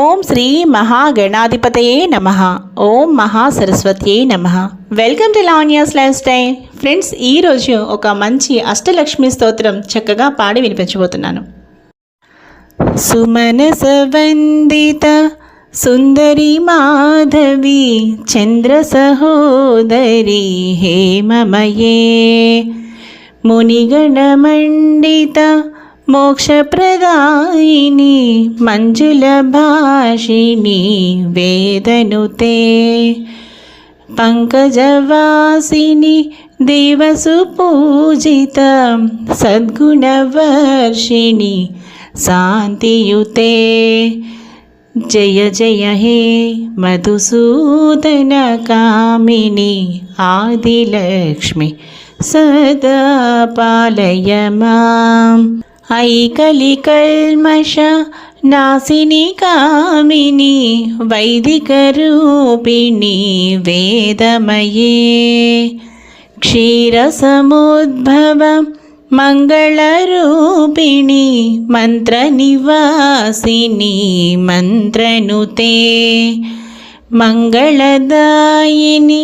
ఓం శ్రీ మహాగణాధిపతయే నమః. ఓం మహాసరస్వత్యే నమః. Welcome to Lavanya's life style. Friends, ఈరోజు ఒక మంచి అష్టలక్ష్మి స్తోత్రం చక్కగా పాడి వినిపించబోతున్నాను. సుమనస వందిత సుందరి మాధవి చంద్ర సహోదరి హేమమయే మునిగణ మండిత మోక్షప్రదాయిని మంజుల భాషిణి వేదనుతే పంకజవాసిని దేవసు పూజిత సద్గుణవర్షిణి శాంతియుతే జయ జయ హే మధుసూదన కామిని ఆదిలక్ష్మి సదా పాలయ మాం. ఐకలికల్మష నాసిని కామిని వైదిక రూపిణి వేదమయే క్షీరసముద్భవ మంగళరూపిణి మంత్రనివాసిని మంత్రనుతే మంగళదాయిని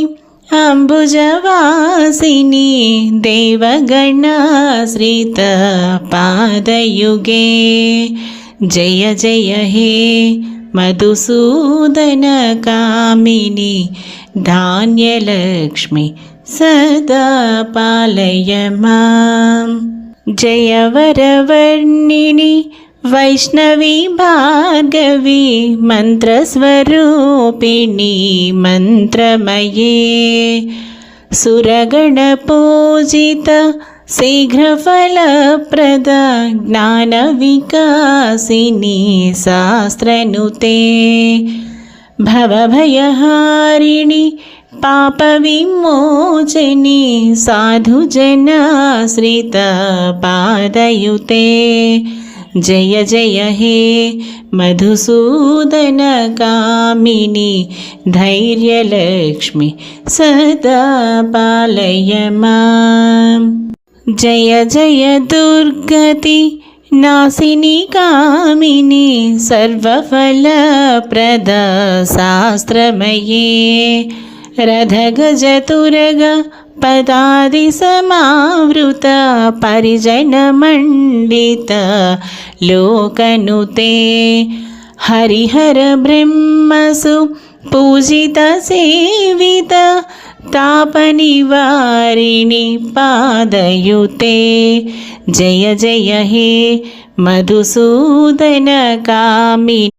అంబుజవాసిని దేవగణాశ్రిత పాదయుగే జయ జయ హే మధుసూదన కామిని ధాన్యలక్ష్మి సదా పాలయ మాం. జయవరవర్ణిని వైష్ణవి భార్గవి మంత్రస్వరూపిణి మంత్రమయే సురగణ పూజిత శీఘ్రఫలప్రద జ్ఞాన వికాసిని శాస్త్రనుతే భవభయహారిణి పాప విమోచని సాధుజనాశ్రిత పాదయుతే జయ జయ హే మధుసూదన కామిని ధైర్యలక్ష్మి సదా పాలయ మాం. జయ జయ దుర్గతి నాసిని కామిని సర్వఫలప్రద శాస్త్రమయే రథగజతురగ పదాది సమావృత పరిజన మండిత లోకనుతే హరిహర బ్రహ్మసు పూజిత సేవిత తాపనివారిణి పాదయుతే జయ జయ హే మధుసూదన కామిని